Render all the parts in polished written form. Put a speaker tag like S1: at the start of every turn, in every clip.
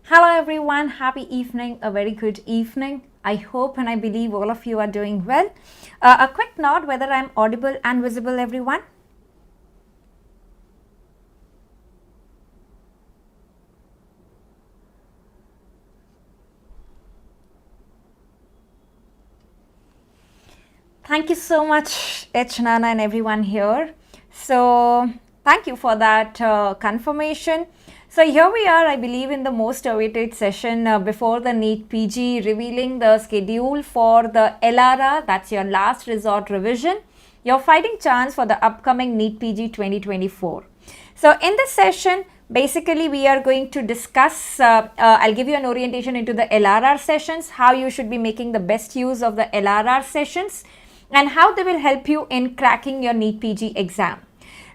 S1: Hello everyone, happy evening, a very good evening. I hope and I believe all of you are doing well. A quick note whether I'm audible and visible, everyone. Thank you so much, H. Nana and everyone here. So thank you for that confirmation. So here we are, I believe, in the most awaited session before the NEET PG, revealing the schedule for the LRR, that's your last resort revision, your fighting chance for the upcoming NEET PG 2024. So in this session, basically we are going to discuss, I'll give you an orientation into the LRR sessions, how you should be making the best use of the LRR sessions, and how they will help you in cracking your NEET PG exam.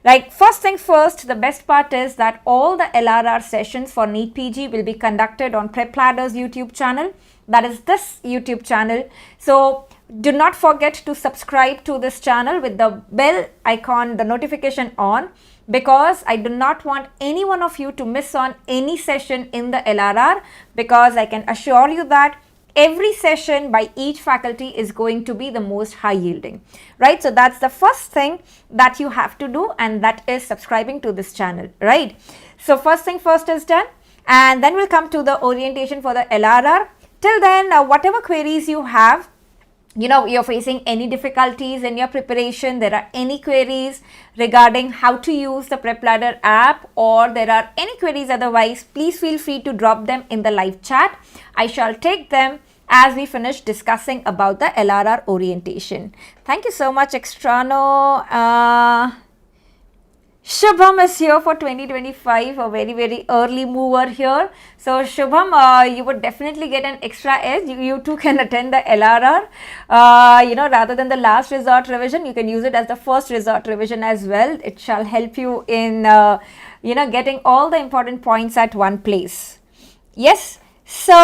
S1: Like, first things first, the best part is that all the LRR sessions for NEET PG will be conducted on PrepLadder's YouTube channel. That is this YouTube channel. So do not forget to subscribe to this channel with the bell icon, the notification on, because I do not want any one of you to miss on any session in the LRR, because I can assure you that every session by each faculty is going to be the most high yielding, right? So that's the first thing that you have to do, and that is subscribing to this channel, right? So first thing first is done, and then we'll come to the orientation for the LRR. Till then, whatever queries you have, you're facing any difficulties in your preparation, there are any queries regarding how to use the PrepLadder app, or there are any queries otherwise, please feel free to drop them in the live chat. I shall take them as we finish discussing about the LRR orientation. Thank you so much, Extrano. Shubham is here for 2025, a very, very early mover here. So Shubham, you would definitely get an extra edge. You too can attend the LRR. Rather than the last resort revision, you can use it as the first resort revision as well. It shall help you in, getting all the important points at one place. Yes. So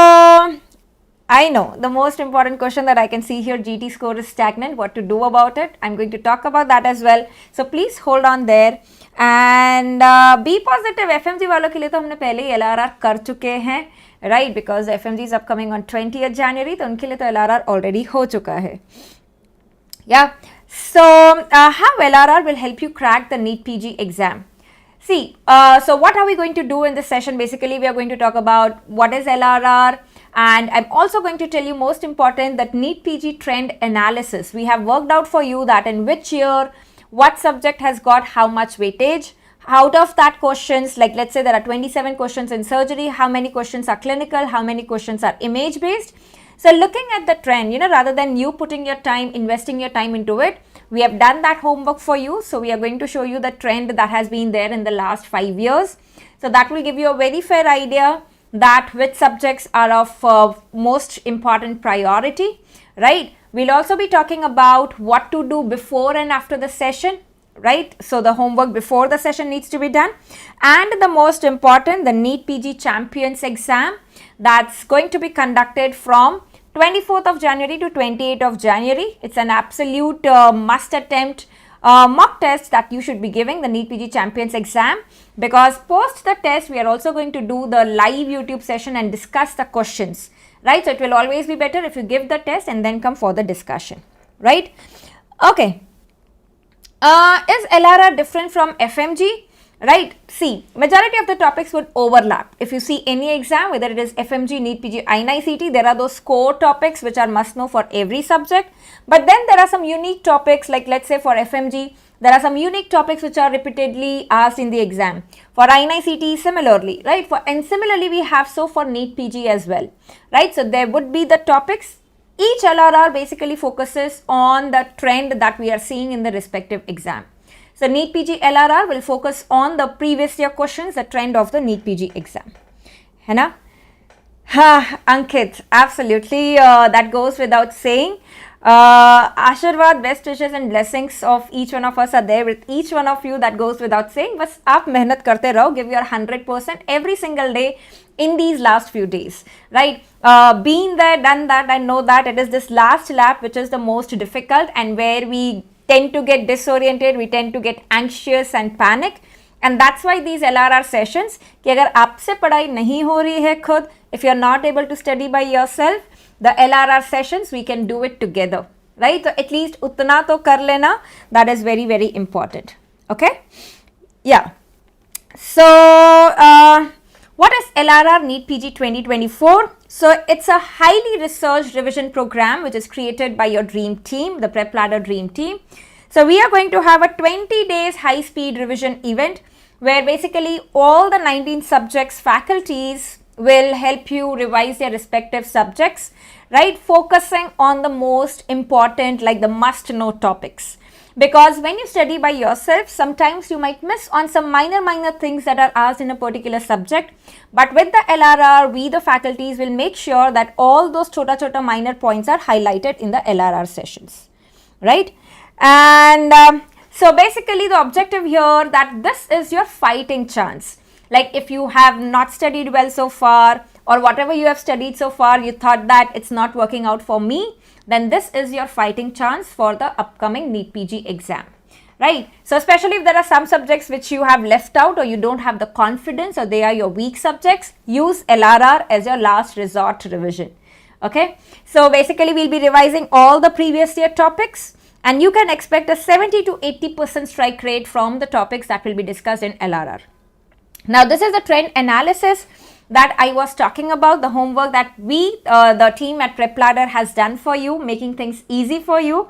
S1: I know the most important question that I can see here, GT score is stagnant. What to do about it? I'm going to talk about that as well. So please hold on there. And B positive FMG वालों के लिए तो हमने पहले ही LRR कर चुके हैं, right? Because FMG is upcoming on 20th January, तो उनके लिए तो LRR already हो चुका है. Yeah. So how LRR will help you crack the NEET PG exam? See, so what are we going to do in this session? Basically, we are going to talk about what is LRR, and I'm also going to tell you, most important, that NEET PG trend analysis. We have worked out for you that in which year, what subject has got how much weightage. Out of that questions, like let's say there are 27 questions in surgery, how many questions are clinical, how many questions are image based. So looking at the trend, rather than you putting your time, investing your time into it, we have done that homework for you. So we are going to show you the trend that has been there in the last 5 years. So that will give you a very fair idea that which subjects are of most important priority, right? We'll also be talking about what to do before and after the session, right? So the homework before the session needs to be done. And the most important, the NEET PG Champions exam, that's going to be conducted from 24th of January to 28th of January. It's an absolute must attempt mock test that you should be giving, the NEET PG Champions exam, because post the test we are also going to do the live YouTube session and discuss the questions, right? So it will always be better if you give the test and then come for the discussion, right? Okay. Is LRR different from FMG? Right, see, majority of the topics would overlap. If you see any exam, whether it is FMG, NEET PG, INI-CET, there are those core topics which are must know for every subject. But then there are some unique topics, like let's say for FMG, there are some unique topics which are repeatedly asked in the exam. For INI-CET, similarly, right? And similarly, we have so for NEET PG as well, right? So there would be the topics. Each LRR basically focuses on the trend that we are seeing in the respective exam. So NEET PG LRR will focus on the previous year questions, the trend of the NEET PG exam. है ना? Ankit, absolutely, that goes without saying. Ashirwad, best wishes and blessings of each one of us are there with each one of you, that goes without saying. बस आप मेहनत करते रहो, give your 100% every single day in these last few days, right? Been there, done that, I know that it is this last lap which is the most difficult, and where we tend to get disoriented, we tend to get anxious and panic. And that's why these LRR sessions, कि अगर आपसे पढ़ाई नहीं हो रही है खुद, if you're not able to study by yourself, the LRR sessions we can do it together, right? So at least उतना तो कर लेना, that is very very important. Okay, yeah. So what is LRR NEET PG 2024? So it's a highly researched revision program which is created by your dream team, the PrepLadder dream team. So we are going to have a 20 days high speed revision event where basically all the 19 subjects faculties will help you revise their respective subjects, right? Focusing on the most important, like the must know topics. Because when you study by yourself, sometimes you might miss on some minor things that are asked in a particular subject. But with the LRR, we the faculties will make sure that all those chota minor points are highlighted in the LRR sessions, right? And so basically the objective here that this is your fighting chance. Like if you have not studied well so far, or whatever you have studied so far, you thought that it's not working out for me, then this is your fighting chance for the upcoming NEET PG exam, right? So especially if there are some subjects which you have left out or you don't have the confidence or they are your weak subjects, use LRR as your last resort revision, okay? So basically we'll be revising all the previous year topics and you can expect a 70 to 80% strike rate from the topics that will be discussed in LRR. Now this is the trend analysis that I was talking about, the homework that we, the team at PrepLadder has done for you, making things easy for you,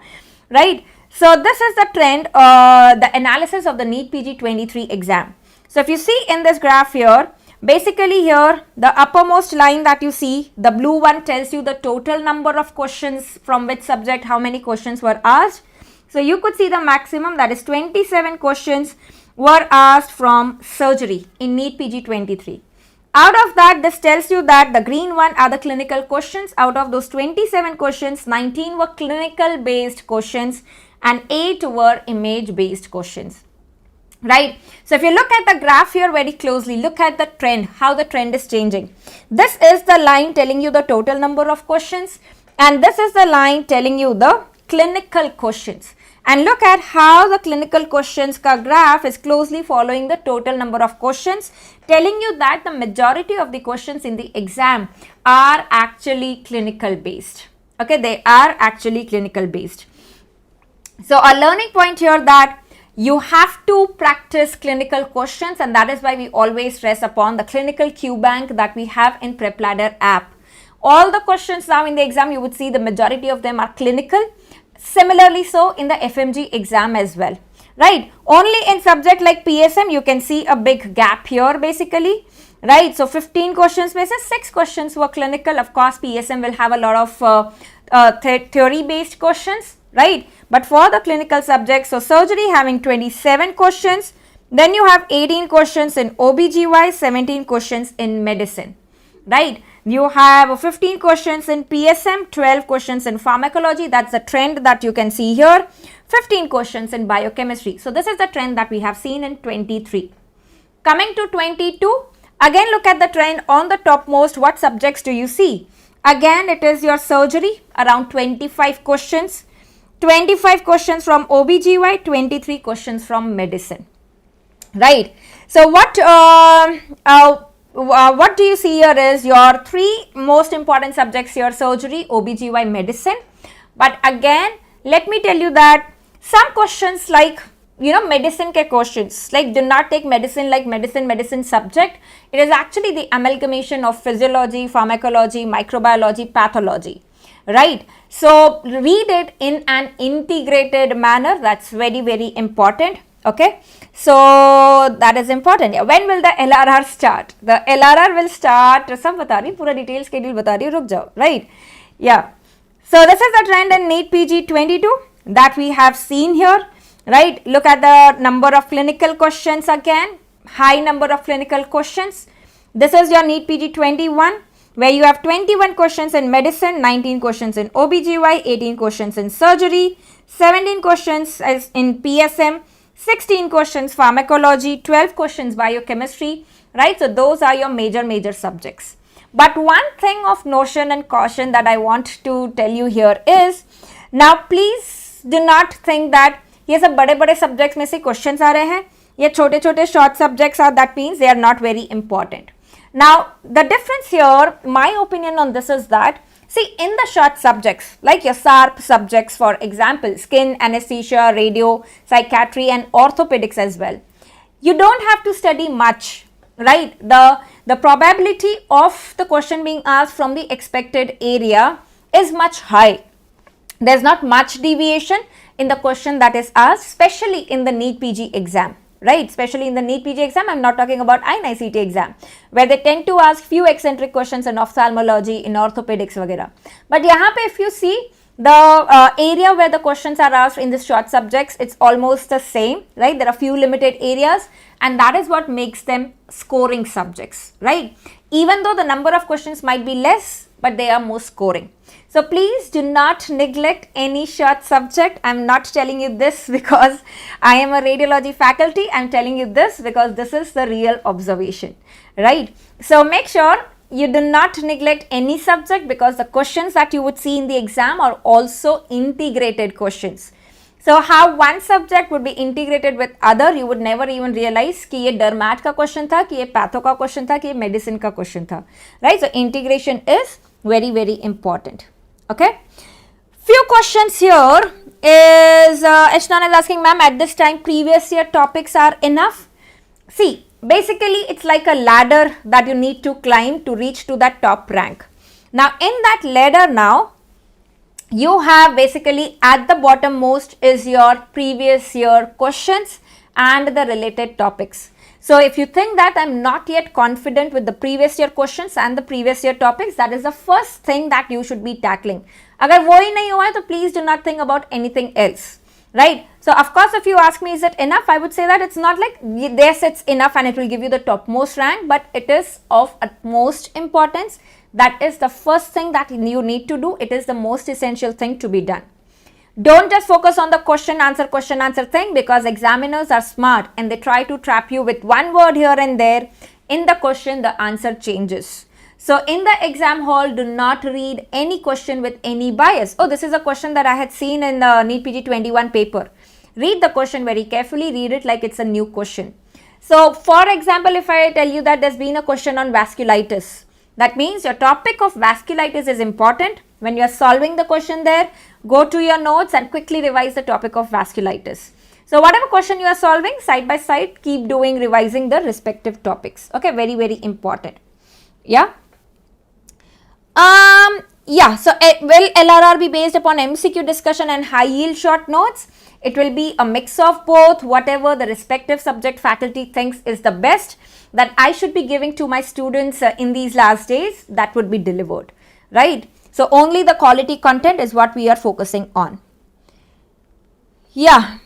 S1: right? So this is the trend, the analysis of the NEET PG 23 exam. So if you see in this graph here, basically here, the uppermost line that you see, the blue one tells you the total number of questions from which subject, how many questions were asked. So you could see the maximum, that is 27 questions were asked from surgery in NEET PG 23. Out of that, this tells you that the green one are the clinical questions. Out of those 27 questions, 19 were clinical based questions and 8 were image based questions, right? So if you look at the graph here very closely, look at the trend, how the trend is changing. This is the line telling you the total number of questions and this is the line telling you the clinical questions. And look at how the clinical questions ka graph is closely following the total number of questions, telling you that the majority of the questions in the exam are actually clinical based. Okay, they are actually clinical based. So a learning point here that you have to practice clinical questions and that is why we always stress upon the clinical Q bank that we have in PrepLadder app. All the questions now in the exam, you would see the majority of them are clinical. Similarly so in the FMG exam as well, right? Only in subject like PSM you can see a big gap here basically, right? So 15 questions basis, 6 questions were clinical. Of course PSM will have a lot of theory based questions, right? But for the clinical subjects, so surgery having 27 questions, then you have 18 questions in OBGY, 17 questions in medicine, right? You have 15 questions in PSM, 12 questions in pharmacology. That's the trend that you can see here. 15 questions in biochemistry. So this is the trend that we have seen in 23. Coming to 22, again look at the trend on the topmost. What subjects do you see? Again it is your surgery, around 25 questions. 25 questions from OBGY, 23 questions from medicine, right? So what do you see here is your 3 most important subjects here, surgery, OBGY, medicine. But again, let me tell you that some questions like, you know, medicine ke questions, like do not take medicine like medicine subject. It is actually the amalgamation of physiology, pharmacology, microbiology, pathology, right? So read it in an integrated manner. That's very, very important. Okay, so that is important. Yeah. When will the LRR start? The LRR will start, सब बता रही, पूरा detail schedule बता रही, रुक जाओ, right? Yeah. So this is the trend in NEET PG 22 that we have seen here, right? Look at the number of clinical questions again, high number of clinical questions. This is your NEET PG 21 where you have 21 questions in medicine, 19 questions in OBGY, 18 questions in surgery, 17 questions in PSM, 16 questions pharmacology, 12 questions biochemistry, right? So those are your major subjects. But one thing of notion and caution that I want to tell you here is, now please do not think that ये सब बड़े subjects में से questions आ रहे हैं ये छोटे छोटे short subjects are, that means they are not very important. Now the difference here, my opinion on this is that, see, in the short subjects, like your sharp subjects, for example, skin, anesthesia, radio, psychiatry and orthopedics as well, you don't have to study much, right? The probability of the question being asked from the expected area is much high. There's not much deviation in the question that is asked, especially in the NEET PG exam. Right, especially in the NEET PG exam. I'm not talking about INI-CET exam, where they tend to ask few eccentric questions in ophthalmology, in orthopedics, वगैरह. But यहाँ पे if you see the area where the questions are asked in the short subjects, it's almost the same, right? There are few limited areas, and that is what makes them scoring subjects, right? Even though the number of questions might be less, but they are more scoring. So please do not neglect any short subject. I'm not telling you this because I am a radiology faculty. I'm telling you this because this is the real observation, right? So make sure you do not neglect any subject, because the questions that you would see in the exam are also integrated questions. So how one subject would be integrated with other, you would never even realize कि ये dermat का question था, कि ये patho का question था, कि ये medicine का question था, right? So integration is very, very important. Okay, few questions here is Ashnan is asking, ma'am, at this time previous year topics are enough? See, basically it's like a ladder that you need to climb to reach to that top rank. Now in that ladder, now you have basically at the bottom most is your previous year questions and the related topics. So if you think that I'm not yet confident with the previous year questions and the previous year topics, that is the first thing that you should be tackling. अगर वो ही नहीं हुआ है तो please do not think about anything else, right? So of course if you ask me is it enough, I would say that it's not like yes it's enough and it will give you the topmost rank, but it is of utmost importance. That is the first thing that you need to do. It is the most essential thing to be done. Don't just focus on the question answer thing, because examiners are smart and they try to trap you with one word here and there. In the question, the answer changes. So in the exam hall, do not read any question with any bias. Oh, this is a question that I had seen in the NEET PG 21 paper. Read the question very carefully, read it like it's a new question. So for example, if I tell you that there's been a question on vasculitis, that means your topic of vasculitis is important. When you are solving the question there, go to your notes and quickly revise the topic of vasculitis. So whatever question you are solving, side by side, keep doing revising the respective topics. Okay, very, very important. Yeah. So will LRR be based upon MCQ discussion and high yield short notes? It will be a mix of both. Whatever the respective subject faculty thinks is the best that I should be giving to my students in these last days, that would be delivered, right? So only the quality content is what we are focusing on. Yeah.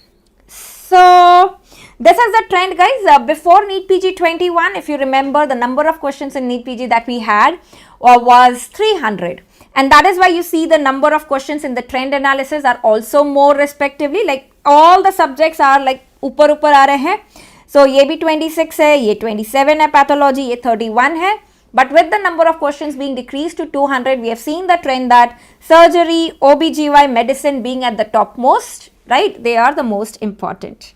S1: So this is the trend, guys. Before NEET PG 21, if you remember, the number of questions in NEET PG that we had was 300. And that is why you see the number of questions in the trend analysis are also more respectively. Like all the subjects are like ऊपर आ रहे हैं. So ये भी 26 है, ये 27 है pathology, ये 31 है. But with the number of questions being decreased to 200, we have seen the trend that surgery, OBGY, medicine being at the topmost, right? They are the most important.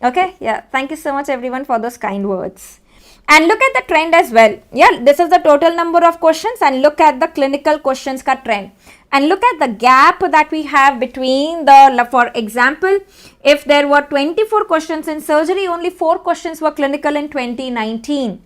S1: Okay, yeah. Thank you so much everyone for those kind words. And look at the trend as well. Yeah, this is the total number of questions, and look at the clinical questions ka trend. And look at the gap that we have between the, for example, if there were 24 questions in surgery, only 4 questions were clinical in 2019.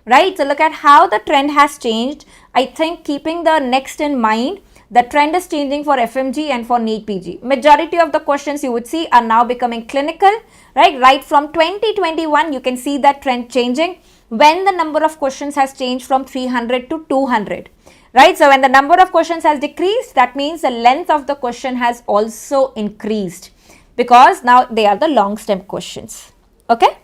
S1: Right, so look at how the trend has changed. I think keeping the next in mind, the trend is changing for FMG and for NEET PG. Majority of the questions you would see are now becoming clinical, right? Right from 2021, you can see that trend changing when the number of questions has changed from 300 to 200, right? So when the number of questions has decreased, that means the length of the question has also increased, because now they are the long stem questions. Okay.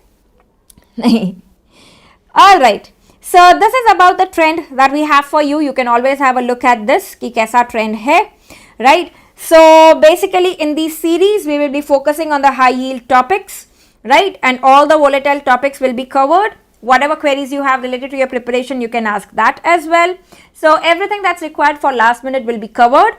S1: All right. So this is about the trend that we have for you. You can always have a look at this कि कैसा trend है, right? So basically in this series we will be focusing on the high yield topics, right? And all the volatile topics will be covered. Whatever queries you have related to your preparation, you can ask that as well. So everything that's required for last minute will be covered.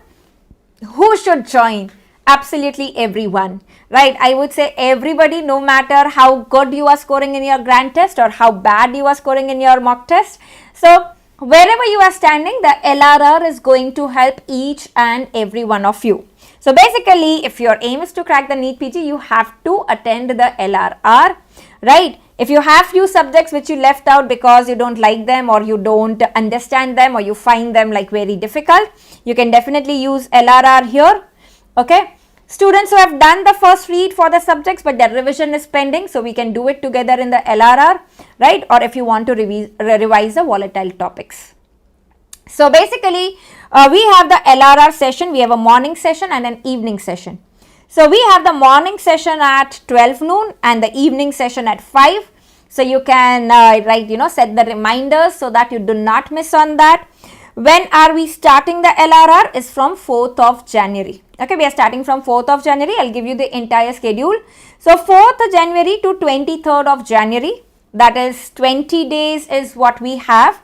S1: Who should join? Absolutely everyone, right? I would say everybody, no matter how good you are scoring in your grand test or how bad you are scoring in your mock test. So wherever you are standing, the LRR is going to help each and every one of you. So basically, if your aim is to crack the NEET PG, you have to attend the LRR, right? If you have few subjects which you left out because you don't like them or you don't understand them or you find them like very difficult, you can definitely use LRR here. Okay, students who have done the first read for the subjects but their revision is pending, so we can do it together in the LRR, right? Or if you want to revise the volatile topics. So basically, we have the LRR session, we have a morning session and an evening session. So we have the morning session at 12 noon and the evening session at 5. So you can set the reminders so that you do not miss on that. When are we starting the LRR? Is from 4th of January. Okay, we are starting from 4th of January. I'll give you the entire schedule. So 4th January to 23rd of January, that is 20 days is what we have.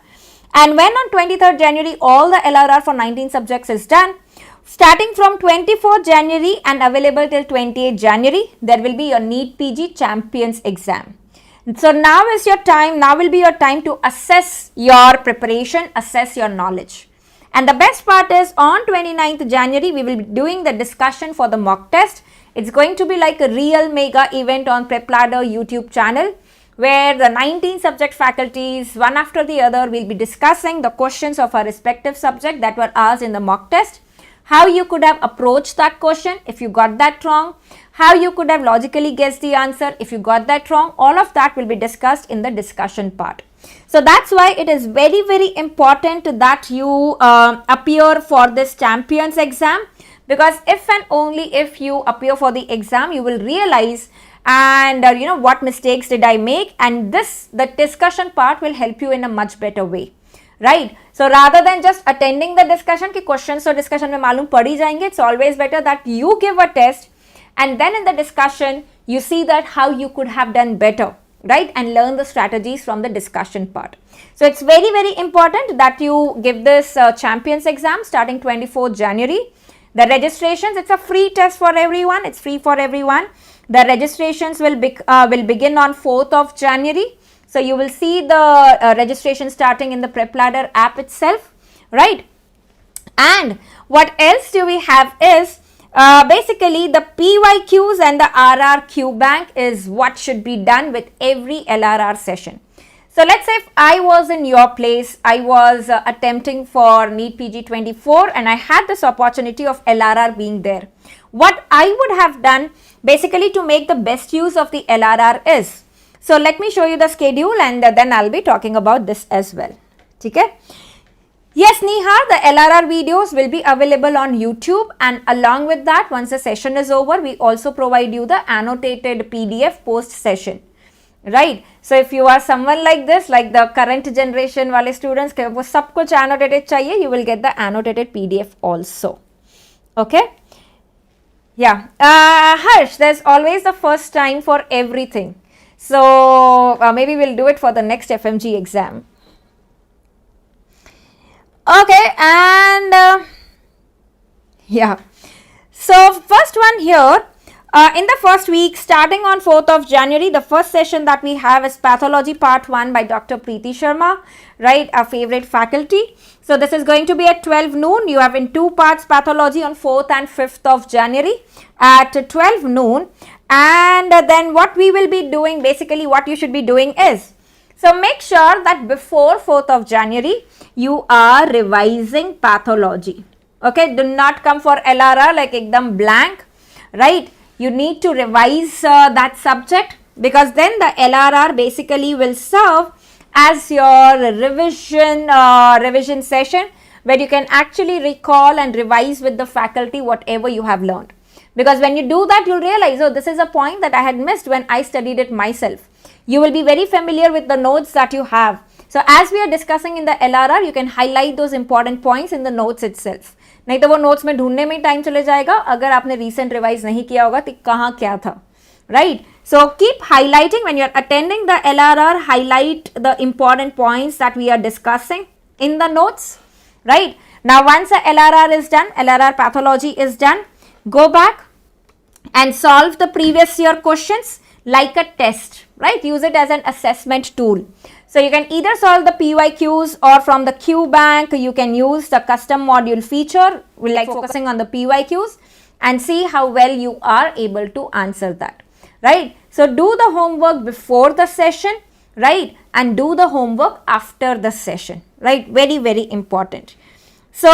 S1: And when on 23rd January, all the LRR for 19 subjects is done. Starting from 24th January and available till 28th January, there will be your NEET PG Champions exam. So now is your time, now will be your time to assess your preparation, assess your knowledge. And the best part is on 29th January, we will be doing the discussion for the mock test. It's going to be like a real mega event on PrepLadder YouTube channel, where the 19 subject faculties, one after the other, will be discussing the questions of our respective subject that were asked in the mock test, how you could have approached that question if you got that wrong, how you could have logically guessed the answer if you got that wrong. All of that will be discussed in the discussion part. So that's why it is very, very important that you appear for this Champions exam, because if and only if you appear for the exam, you will realize and what mistakes did I make, and the discussion part will help you in a much better way, right? So rather than just attending the discussion ki questions so discussion mein malum padi jayenge, it's always better that you give a test and then in the discussion you see that how you could have done better, right? And learn the strategies from the discussion part. So it's very, very important that you give this Champions exam starting 24th January. The registrations, it's a free test for everyone. It's free for everyone. The registrations will begin on 4th of January. So you will see the registration starting in the PrepLadder app itself, right? And what else do we have is basically the PYQs and the RRQ bank is what should be done with every LRR session. So let's say if I was in your place, I was attempting for NEET PG 24 and I had this opportunity of LRR being there. What I would have done basically to make the best use of the LRR is, so let me show you the schedule and then I'll be talking about this as well. Okay? Yes, Nihar, the LRR videos will be available on YouTube, and along with that, once the session is over, we also provide you the annotated PDF post session, right? So if you are someone like this, like the current generation wale students, wo sab kuch annotated chahiye, you will get the annotated PDF also. Okay? Yeah. Harsh, there's always the first time for everything. So maybe we'll do it for the next FMG exam. Okay, and yeah, so first one here, in the first week, starting on 4th of January, the first session that we have is Pathology Part 1 by Dr. Preeti Sharma, right, our favorite faculty. So this is going to be at 12 noon. You have in 2 parts Pathology on 4th and 5th of January at 12 noon. And then what we will be doing, basically what you should be doing is, so make sure that before 4th of January, you are revising pathology. Okay, do not come for LRR like ekdam blank, right? You need to revise that subject, because then the LRR basically will serve as your revision session, where you can actually recall and revise with the faculty whatever you have learned. Because when you do that, you'll realize, oh, this is a point that I had missed when I studied it myself. You will be very familiar with the notes that you have. So as we are discussing in the LRR, you can highlight those important points in the notes itself. नहीं तो वो notes में ढूंढने में time चले जाएगा अगर आपने recent revise नहीं किया होगा तो कहाँ क्या था, right? So keep highlighting when you are attending the LRR. Highlight the important points that we are discussing in the notes, right? Now once the LRR is done, LRR pathology is done, go back, and solve the previous year questions like a test, right? Use it as an assessment tool. So you can either solve the PYQs or from the Q bank, you can use the custom module feature. We're like focusing on the PYQs and see how well you are able to answer that, right? So do the homework before the session, right? And do the homework after the session, right? Very, very important. So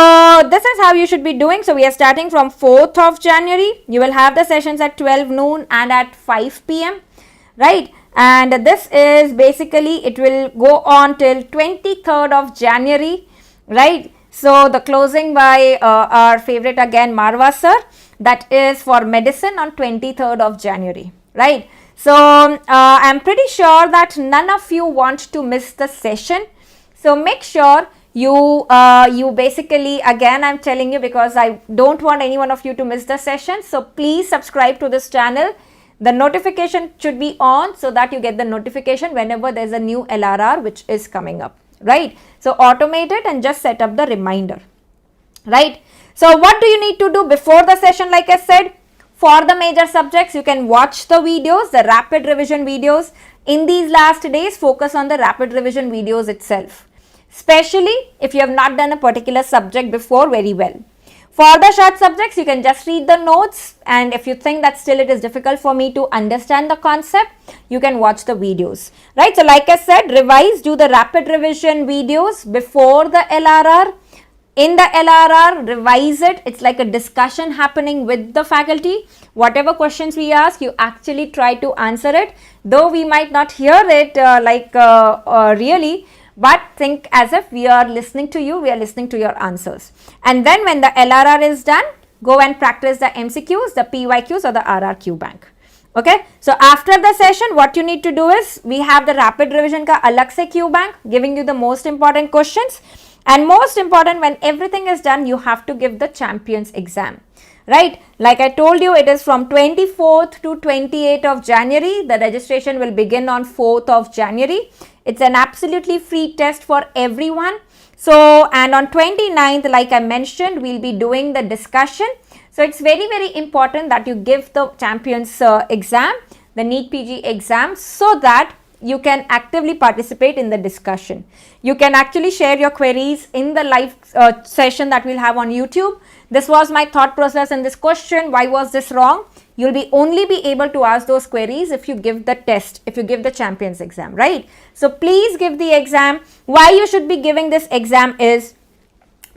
S1: this is how you should be doing. So we are starting from 4th of January. You will have the sessions at 12 noon and at 5 p.m. right? And this is basically, it will go on till 23rd of January, right? So the closing by our favorite again, Marwa sir, that is for medicine on 23rd of January, right? So I'm pretty sure that none of you want to miss the session. So make sure you basically, again I'm telling you because I don't want any one of you to miss the session. So please subscribe to this channel. The notification should be on so that you get the notification whenever there's a new LRR which is coming up, right? So automate it and just set up the reminder, right? So what do you need to do before the session? Like I said, for the major subjects, you can watch the videos, the rapid revision videos. In these last days, focus on the rapid revision videos itself, especially if you have not done a particular subject before very well. For the short subjects, you can just read the notes, and if you think that still it is difficult for me to understand the concept, you can watch the videos, right? So like I said, revise, do the rapid revision videos before the LRR. In the LRR, revise it. It's like a discussion happening with the faculty. Whatever questions we ask, you actually try to answer it, though we might not hear it really, but think as if we are listening to you, we are listening to your answers. And then when the LRR is done, go and practice the MCQs, the PYQs or the RRQ bank. Okay, so after the session, what you need to do is, we have the rapid revision ka alag se Q bank, giving you the most important questions. And most important, when everything is done, you have to give the champions exam, right? Like I told you, it is from 24th to 28th of January. The registration will begin on 4th of January. It's an absolutely free test for everyone. So, and on 29th, like I mentioned, we'll be doing the discussion. So, it's very, very important that you give the champions exam, the NEET PG exam, so that you can actively participate in the discussion. You can actually share your queries in the live session that we'll have on YouTube. This was my thought process in this question. Why was this wrong? You'll be only be able to ask those queries if you give the test, if you give the champions exam, right? So please give the exam. Why you should be giving this exam is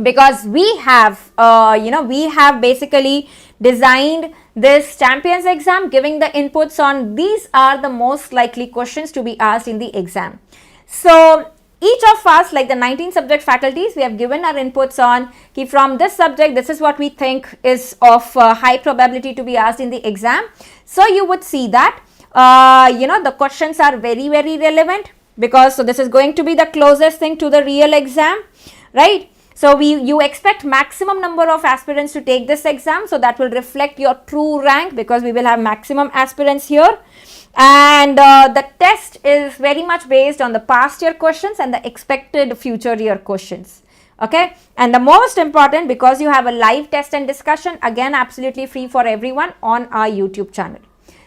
S1: because we have, we have basically designed this champions exam, giving the inputs on these are the most likely questions to be asked in the exam. So each of us, like the 19 subject faculties, we have given our inputs on ki from this subject, this is what we think is of high probability to be asked in the exam. So you would see that, the questions are very, very relevant because so this is going to be the closest thing to the real exam, right? So you expect maximum number of aspirants to take this exam. So that will reflect your true rank because we will have maximum aspirants here. And the test is very much based on the past year questions and the expected future year questions. Okay. And the most important, because you have a live test and discussion, again, absolutely free for everyone on our YouTube channel.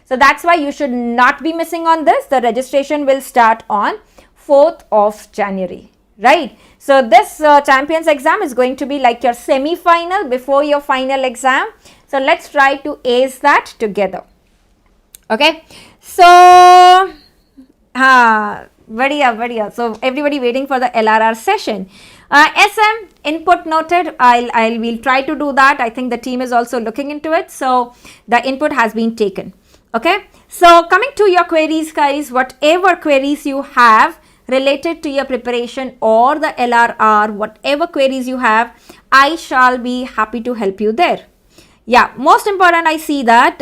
S1: So that's why you should not be missing on this. The registration will start on 4th of January. Right. So this champions exam is going to be like your semi-final before your final exam. So let's try to ace that together. Okay. So, badhiya. So everybody waiting for the LRR session. SM input noted. We'll try to do that. I think the team is also looking into it. So the input has been taken. Okay. So coming to your queries, guys, whatever queries you have related to your preparation or the LRR, whatever queries you have, I shall be happy to help you there. Yeah, most important, I see that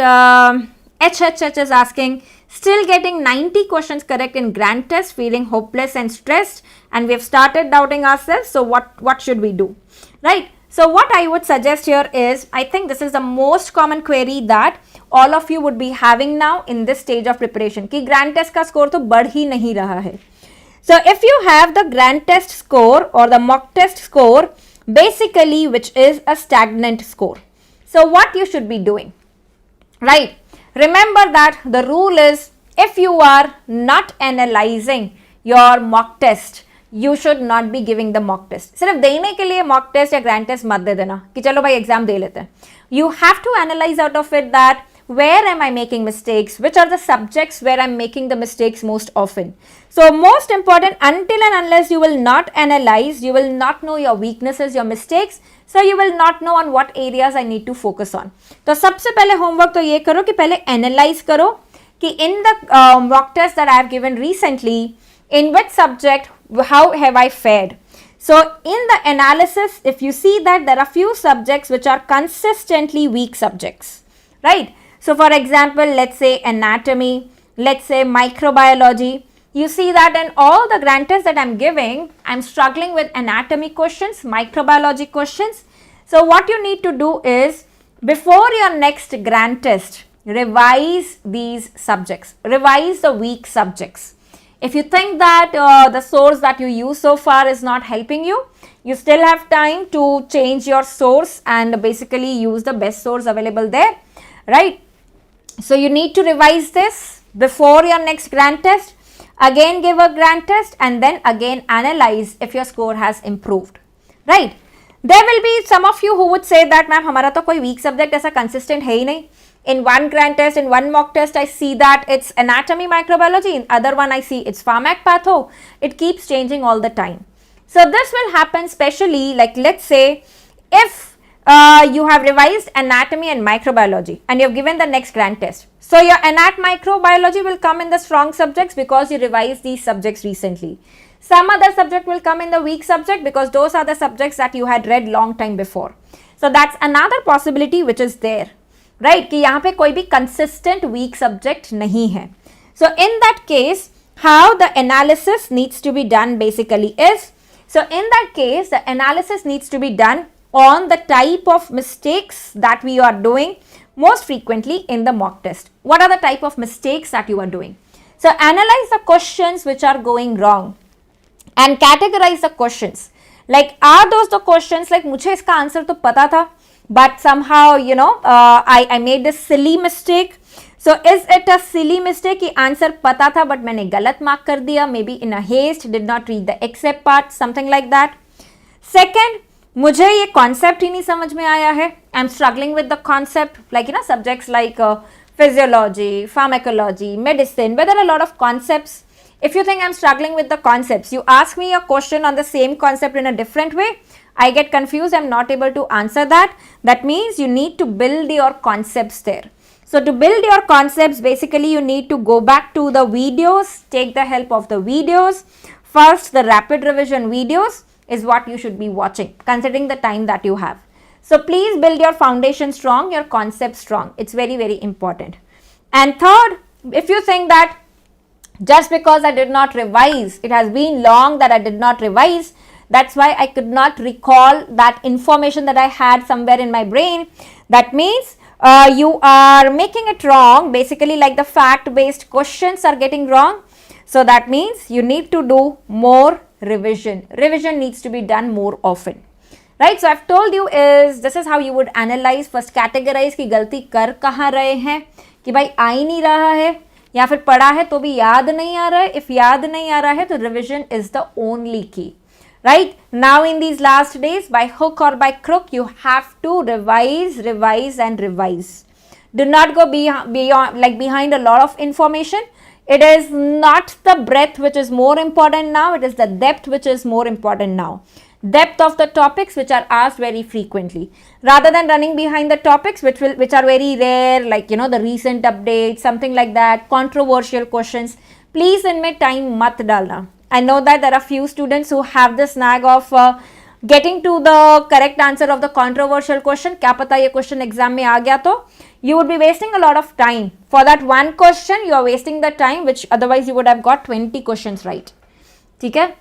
S1: HHH is asking, still getting 90 questions correct in grand test, feeling hopeless and stressed, and we have started doubting ourselves. So what should we do, right? So what I would suggest here is, I think this is the most common query that all of you would be having now in this stage of preparation, कि grand test का score तो बढ़ ही नहीं रहा है. So if you have the grand test score or the mock test score, basically which is a stagnant score. So what you should be doing, right? Remember that the rule is, if you are not analyzing your mock test, you should not be giving the mock test. सिर्फ देने के लिए mock test या grand test मत दे देना कि चलो भाई exam दे लेते हैं. You have to analyze out of it that where am I making mistakes, which are the subjects where I'm making the mistakes most often. So most important, until and unless you will not analyze, you will not know your weaknesses, your mistakes, so you will not know on what areas I need to focus on. तो सबसे पहले homework तो ये करो कि पहले analyze करो कि in the mock test that I have given recently, in which subject, how have I fared. So in the analysis, if you see that there are few subjects which are consistently weak subjects, right? So for example, let's say anatomy, let's say microbiology. You see that in all the grand tests that I'm giving, I'm struggling with anatomy questions, microbiology questions. So what you need to do is, before your next grand test, revise these subjects, revise the weak subjects. If you think that the source that you use so far is not helping you, you still have time to change your source and basically use the best source available there, right? So you need to revise this before your next grand test, again give a grand test, and then again analyze if your score has improved, right? There will be some of you who would say that, ma'am, हमारा तो कोई weak subject ऐसा consistent है ही नहीं. In one grand test, in one mock test, I see that it's anatomy, microbiology. In other one, I see it's pharmac, patho. It keeps changing all the time. So this will happen especially, like let's say, if you have revised anatomy and microbiology and you have given the next grand test. So your microbiology will come in the strong subjects because you revised these subjects recently. Some other subject will come in the weak subject because those are the subjects that you had read long time before. So that's another possibility which is there, right? कि यहाँ पे कोई भी consistent weak subject नहीं है. So in that case, how the analysis needs to be done basically is, so in that case, the analysis needs to be done on the type of mistakes that we are doing most frequently in the mock test. What are the type of mistakes that you are doing? So analyze the questions which are going wrong and categorize the questions. Like, are those the questions like मुझे इसका answer तो पता था, but somehow I made this silly mistake. So is it a silly mistake कि answer पता था but मैंने गलत मार्क कर दिया, maybe in a haste, did not read the except part, something like that. Second, मुझे ये concept ही नहीं समझ में आया है. I'm struggling with the concept, like subjects like physiology, pharmacology, medicine, where there are a lot of concepts. If you think I'm struggling with the concepts, you ask me a question on the same concept in a different way, I get confused, I'm not able to answer that. That means you need to build your concepts there. So to build your concepts, basically you need to go back to the videos, take the help of the videos. First, the rapid revision videos is what you should be watching, considering the time that you have. So please build your foundation strong, your concept strong. It's very, very important. And third, if you think that just because I did not revise, it has been long that I did not revise, that's why I could not recall that information that I had somewhere in my brain, that means you are making it wrong. Basically, like the fact-based questions are getting wrong. So that means you need to do more revision. Revision needs to be done more often. Right, so I've told you is this is how you would analyze. First categorize कि गलती कर कहाँ रहे हैं, कि भाई आ ही नहीं रहा है या फिर पढ़ा है तो भी याद नहीं आ रहा है. If याद नहीं आ रहा है तो revision is the only key. Right, now in these last days, by hook or by crook, you have to revise, revise and revise. Do not go behind a lot of information. It is not the breadth which is more important now, it is the depth which is more important now. Depth of the topics which are asked very frequently, rather than running behind the topics which are very rare, like the recent updates, something like that, controversial questions. Please इनमें time mat डालना. I know that there are few students who have this snag of getting to the correct answer of the controversial question. क्या पता ये question exam में आ गया तो you would be wasting a lot of time. For that one question, you are wasting the time which otherwise you would have got 20 questions right. ठीक है?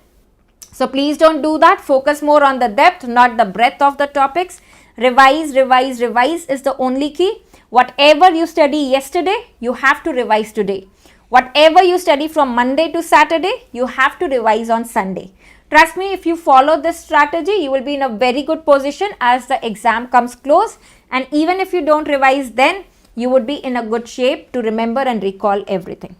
S1: So please don't do that. Focus more on the depth, not the breadth of the topics. Revise, revise, revise is the only key. Whatever you study yesterday, you have to revise today. Whatever you study from Monday to Saturday, you have to revise on Sunday. Trust me, if you follow this strategy, you will be in a very good position as the exam comes close. And even if you don't revise then, you would be in a good shape to remember and recall everything.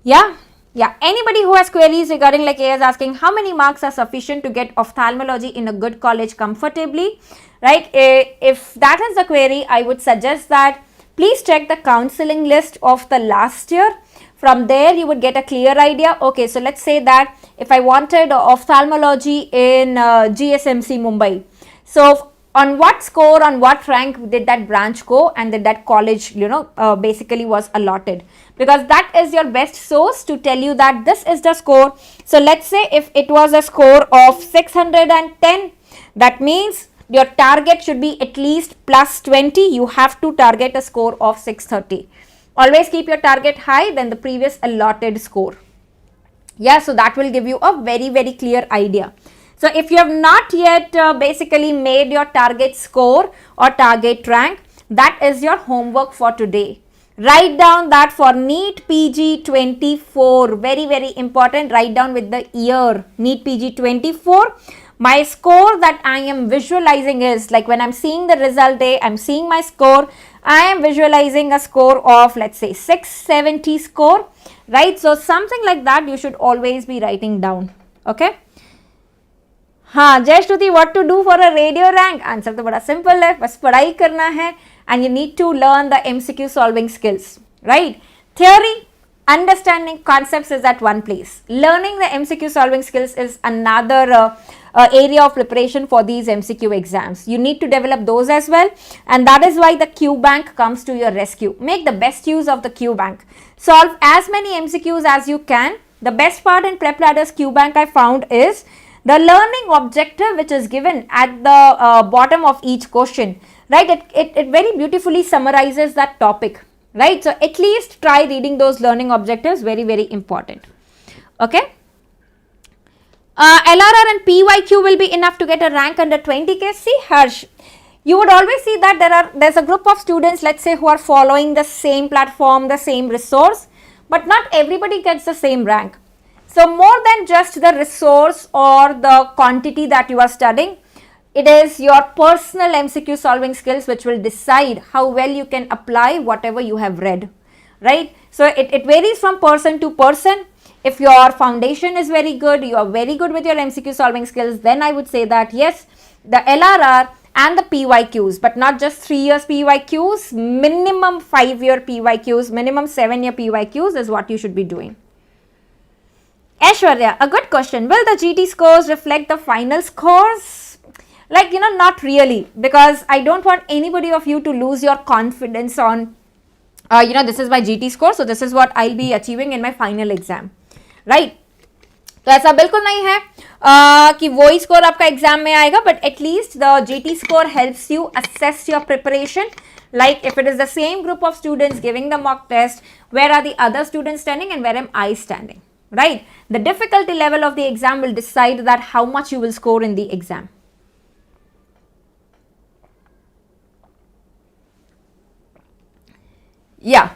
S1: Yeah. Anybody who has queries regarding, like A is asking, how many marks are sufficient to get ophthalmology in a good college comfortably, right? If that is the query, I would suggest that please check the counseling list of the last year. From there, you would get a clear idea. Okay, so let's say that if I wanted ophthalmology in GSMC Mumbai, so on what score, on what rank did that branch go, and did that college, basically was allotted, because that is your best source to tell you that this is the score. So let's say if it was a score of 610, that means your target should be at least plus 20. You have to target a score of 630. Always keep your target high than the previous allotted score. Yeah, so that will give you a very, very clear idea. So if you have not yet basically made your target score or target rank, that is your homework for today. Write down that for NEET PG 24, very, very important, write down with the year, NEET PG 24. My score that I am visualizing is, like when I'm seeing the result day, I'm seeing my score, I am visualizing a score of, let's say 670 score, right? So something like that you should always be writing down, okay? हाँ जय श्रुति, what to do for a radio rank? Answer तो बड़ा simple है, बस पढ़ाई करना है, and you need to learn the MCQ solving skills, right? Theory, understanding concepts is at one place. Learning the MCQ solving skills is another area of preparation for these MCQ exams. You need to develop those as well, and that is why the Q bank comes to your rescue. Make the best use of the Q bank. Solve as many MCQs as you can. The best part in PrepLadder's Q bank I found is the learning objective which is given at the bottom of each question, right? It very beautifully summarizes that topic, right? So at least try reading those learning objectives, very, very important. Okay. LRR and PYQ will be enough to get a rank under 20K. See, Harsh, you would always see that there's a group of students, let's say, who are following the same platform, the same resource, but not everybody gets the same rank. So more than just the resource or the quantity that you are studying, it is your personal MCQ solving skills which will decide how well you can apply whatever you have read, right? So it varies from person to person. If your foundation is very good, you are very good with your MCQ solving skills, then I would say that yes, the LRR and the PYQs, but not just 3 years PYQs, minimum 5-year PYQs, minimum 7-year PYQs is what you should be doing. Aishwarya, a good question. Will the GT scores reflect the final scores? Like, not really, because I don't want anybody of you to lose your confidence on, this is my GT score, so this is what I'll be achieving in my final exam, right? तो ऐसा बिल्कुल नहीं है कि वही score आपका exam में आएगा, but at least the GT score helps you assess your preparation. Like if it is the same group of students giving the mock test, where are the other students standing and where am I standing? Right? The difficulty level of the exam will decide that how much you will score in the exam. Yeah.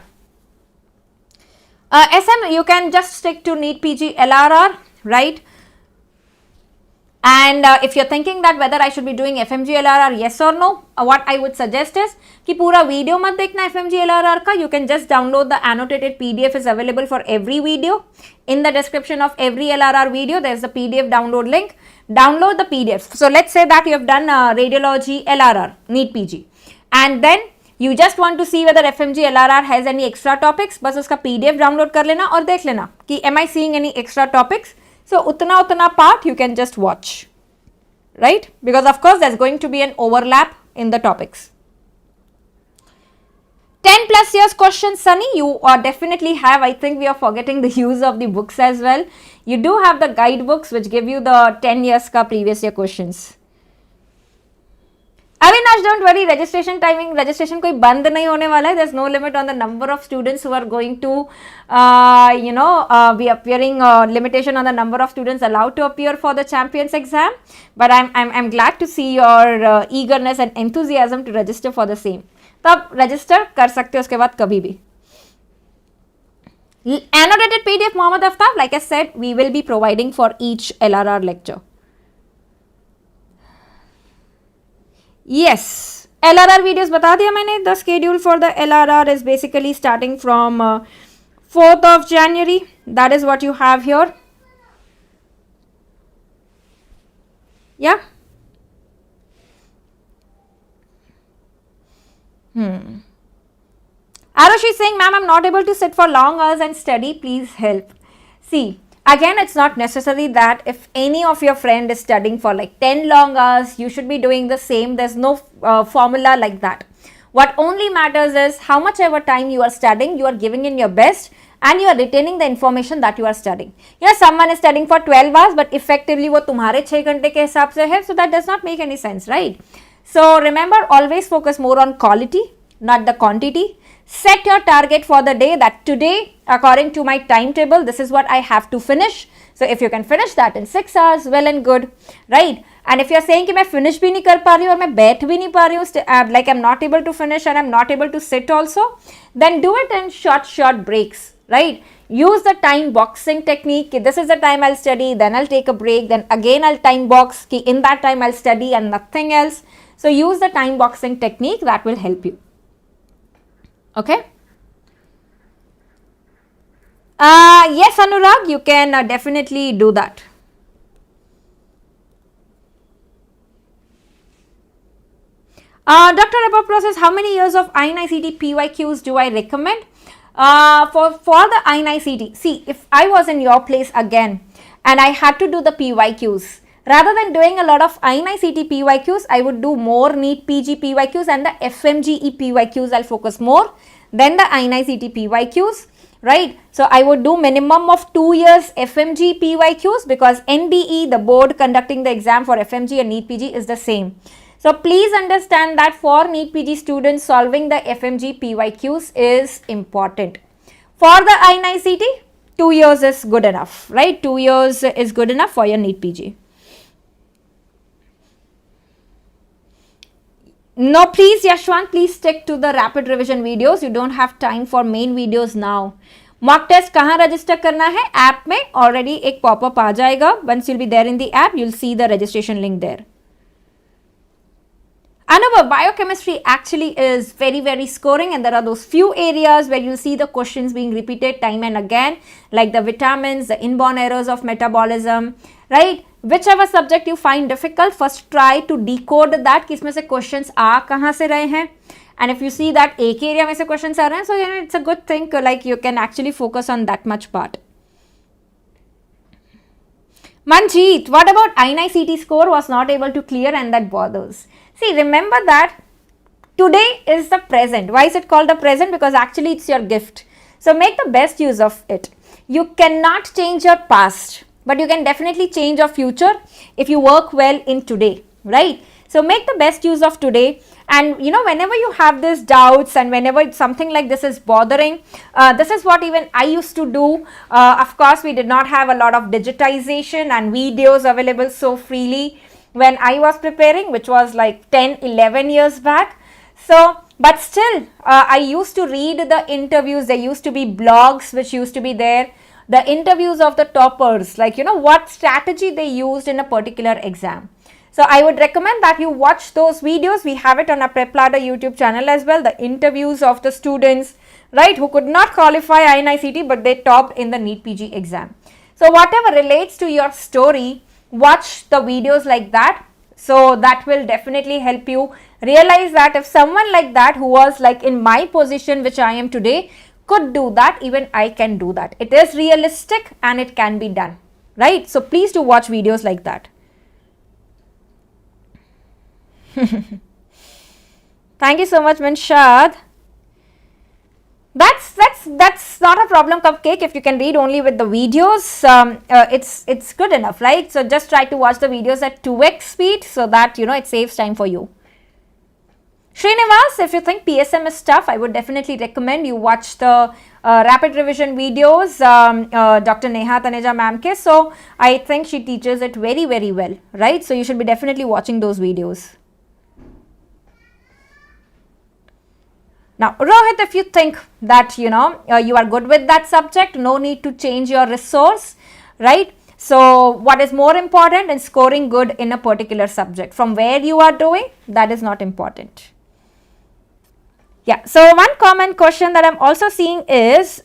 S1: SM, you can just stick to NEET PG LRR, right? And if you're thinking that whether I should be doing FMG LRR, yes or no, what I would suggest is कि पूरा video मत देखना FMG LRR का. You can just download the annotated PDF is available for every video. In the description of every LRR video, there's a PDF download link. Download the PDF. So let's say that you have done radiology LRR, NEET PG, and then you just want to see whether FMG LRR has any extra topics. बस उसका PDF download कर लेना और देख लेना कि am I seeing any extra topics. So utna part you can just watch, right? Because of course there's going to be an overlap in the topics. 10 plus years questions, Sunny, you definitely have. I think we are forgetting the use of the books as well. You do have the guidebooks which give you the 10 years ka previous year questions. Avinash, don't worry, registration कोई बंद नहीं होने वाला है. There's no limit on the number of students who are going to, be appearing. Limitation on the number of students allowed to appear for the champions exam. But I'm glad to see your eagerness and enthusiasm to register for the same. तो आप register कर सकते हो उसके बाद कभी भी. Annotated PDF, Mohammed Aftab, like I said, we will be providing for each LRR lecture. Yes, LRR videos बता दिया मैंने. The schedule for the LRR is basically starting from 4th of January. That is what you have here. Yeah. Arushi is saying, ma'am, I'm not able to sit for long hours and study. Please help. See, again, it's not necessary that if any of your friend is studying for like 10 long hours, you should be doing the same. There's no formula like that. What only matters is how much ever time you are studying, you are giving in your best and you are retaining the information that you are studying. Yes, someone is studying for 12 hours, but effectively वो तुम्हारे 6 घंटे के हिसाब से है, so that does not make any sense, right? So remember, always focus more on quality, not the quantity. Set your target for the day that today, according to my timetable, this is what I have to finish. So if you can finish that in 6 hours, well and good, right? And if you are saying कि मैं finish भी नहीं कर पा रही हूँ और मैं बैठ भी नहीं पा रही हूँ, like I'm not able to finish and I'm not able to sit also, then do it in short breaks, right? Use the time boxing technique. This is the time I'll study, then I'll take a break, then again I'll time box. In that time I'll study and nothing else. So use the time boxing technique, that will help you. Okay. Yes, Anurag, you can definitely do that. Dr. Above process, how many years of INI-CET PYQs do I recommend? For the INI-CET, see, if I was in your place again and I had to do the PYQs, rather than doing a lot of INI-CET PYQs, I would do more NEET PG PYQs and the FMGE PYQs. I'll focus more than the INI-CET PYQs, right? So I would do minimum of 2 years FMG PYQs because NDE, the board conducting the exam for FMG and NEET PG, is the same. So please understand that for NEET PG students, solving the FMG PYQs is important. For the INI-CET, 2 years is good enough, right? 2 years is good enough for your NEET PG. No, please Yashwant, please stick to the rapid revision videos. You don't have time for main videos now. Mock test कहाँ register करना है? App में already एक pop-up आ जाएगा. Once you'll be there in the app, you'll see the registration link there. Anubhav, biochemistry actually is very scoring, and there are those few areas where you'll see the questions being repeated time and again, like the vitamins, the inborn errors of metabolism, right? Whichever subject you find difficult, first try to decode that कि इसमें से questions आ कहाँ से रहे हैं. And if you see that एक area में से questions आ रहे हैं, so you know, it's a good thing, like you can actually focus on that much part. Manjeet, what about INI-CET score was not able to clear and that bothers? See, remember that today is the present. Why is it called the present? Because actually it's your gift. So make the best use of it. You cannot change your past, but you can definitely change your future if you work well in today, right? So make the best use of today. And you know, whenever you have these doubts and whenever something like this is bothering, this is what even I used to do. Of course, we did not have a lot of digitization and videos available so freely when I was preparing, which was like 10-11 years back. So, but still, I used to read the interviews. There used to be blogs which used to be there. The interviews of the toppers, like, you know, what strategy they used in a particular exam. So I would recommend that you watch those videos. We have it on our PrepLadder YouTube channel as well. The interviews of the students, right, who could not qualify INI-CET, but they topped in the NEET PG exam. So whatever relates to your story, watch the videos like that. So that will definitely help you realize that if someone like that who was like in my position, which I am today, could do that, even I can do that. It is realistic and it can be done, right? So please do watch videos like that. Thank you so much, Manshad. That's not a problem, Cupcake. If you can read only with the videos, it's good enough, right? So just try to watch the videos at 2x speed so that, you know, it saves time for you. Srinivas, if you think PSM is tough, I would definitely recommend you watch the rapid revision videos, Dr. Neha Taneja ma'am ke. So I think she teaches it very well, right? So you should be definitely watching those videos. Now, Rohit, if you think that, you know, you are good with that subject, no need to change your resource, right? So what is more important in scoring good in a particular subject? From where you are doing, that is not important. Yeah, so one common question that I'm also seeing is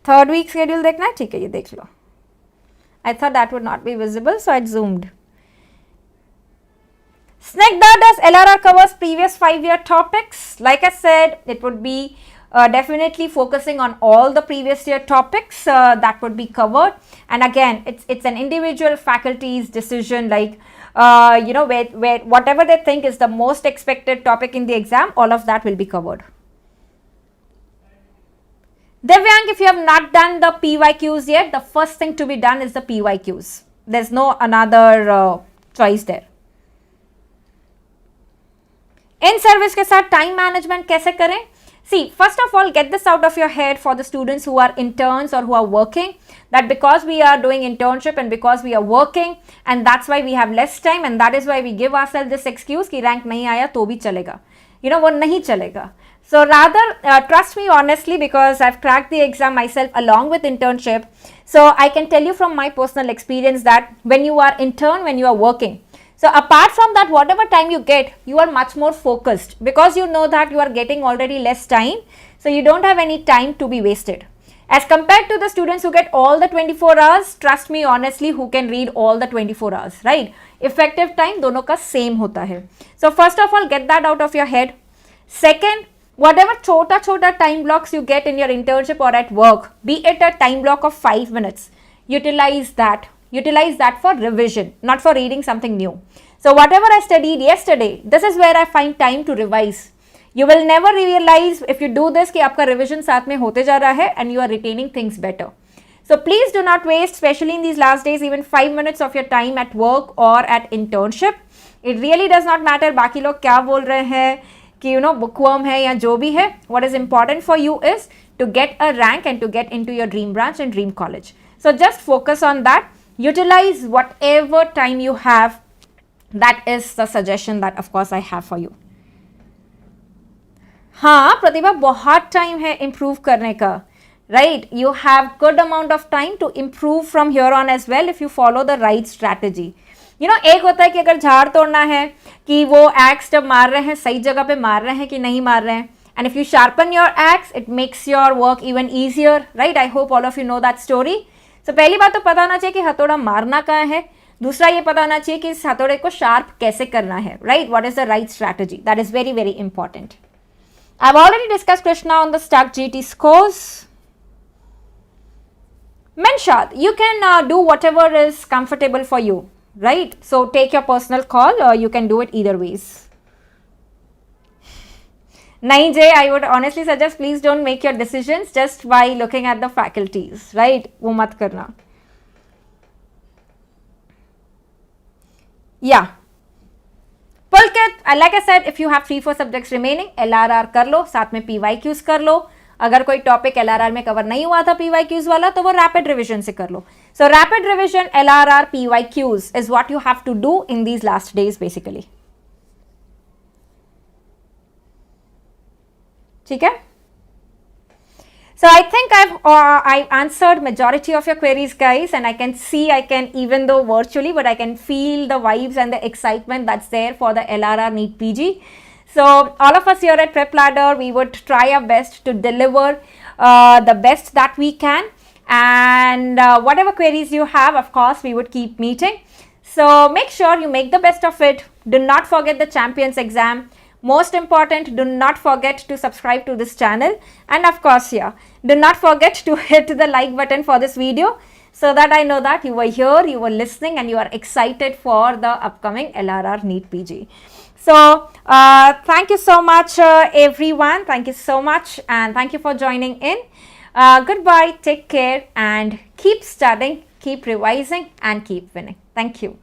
S1: third week schedule देखना है, ठीक है, ये देख लो. I thought that would not be visible, so I zoomed. Snagda, does LRR covers previous 5-year topics? Like I said, it would be definitely focusing on all the previous year topics that would be covered. And again, it's an individual faculty's decision, like where whatever they think is the most expected topic in the exam, all of that will be covered. Devyang, if you have not done the PYQs yet, the first thing to be done is the PYQs. There's no another choice there. In service के साथ time management कैसे करें? See, first of all, get this out of your head for the students who are interns or who are working, that because we are doing internship and because we are working, and that's why we have less time, and that is why we give ourselves this excuse कि rank नहीं आया तो भी चलेगा. वो नहीं चलेगा. So rather, trust me honestly, because I've cracked the exam myself along with internship. So I can tell you from my personal experience that when you are intern, when you are working, so apart from that, whatever time you get, you are much more focused because you know that you are getting already less time. So you don't have any time to be wasted. As compared to the students who get all the 24 hours, trust me honestly, who can read all the 24 hours, right? Effective time दोनों का same होता है. So first of all, get that out of your head. Second, whatever chota time blocks you get in your internship or at work, be it a time block of 5 minutes, utilize that. Utilize that for revision, not for reading something new. So whatever I studied yesterday, this is where I find time to revise. You will never realize if you do this कि आपका revision साथ में होते जा रहा है and you are retaining things better. So please do not waste, especially in these last days, even 5 minutes of your time at work or at internship. It really does not matter बाकी लोग क्या बोल रहे हैं कि bookworm है या जो भी है. What is important for you is to get a rank and to get into your dream branch and dream college. So just focus on that. Utilize whatever time you have. That is the suggestion that of course I have for you. हाँ प्रतिभा, बहुत time है improve करने का, right? You have good amount of time to improve from here on as well if you follow the right strategy. एक होता है कि अगर झाड़ तोड़ना है कि वो axe जब मार रहे हैं सही जगह पे मार रहे हैं कि नहीं मार रहे हैं, and if you sharpen your axe, it makes your work even easier, right? I hope all of you know that story. So पहली बात तो पता होना चाहिए कि हथौड़ा मारना कहाँ है, दूसरा ये पता होना चाहिए कि इस हथौड़े को शार्प कैसे करना है, right? What is the right strategy? That is very, very important. I've already discussed Krishna on the Stack GT scores. Menshad, you can do whatever is comfortable for you, right? So take your personal call, or you can do it either ways. Nahin Jay, I would honestly suggest please don't make your decisions just by looking at the faculties, right? वो मत करना. Yeah. Pulkit, like I said, if you have 3-4 subjects remaining, LRR कर लो, साथ में PYQs कर लो. अगर कोई topic LRR में कवर नहीं हुआ था PYQs वाला, तो वो रैपिड रिविजन से कर लो. So rapid revision, LRR, PYQs is what you have to do in these last days basically. ठीक है? So I think I've answered majority of your queries, guys, and I can see, even though virtually, but I can feel the vibes and the excitement that's there for the LRR NEET PG. So all of us here at PrepLadder, we would try our best to deliver the best that we can, and whatever queries you have, of course, we would keep meeting. So make sure you make the best of it. Do not forget the Champions exam. Most important, do not forget to subscribe to this channel, and of course, do not forget to hit the like button for this video so that I know that you were here, you were listening, and you are excited for the upcoming LRR NEET PG. So thank you so much everyone, thank you so much, and thank you for joining in. Goodbye, take care, and keep studying, keep revising, and keep winning. Thank you.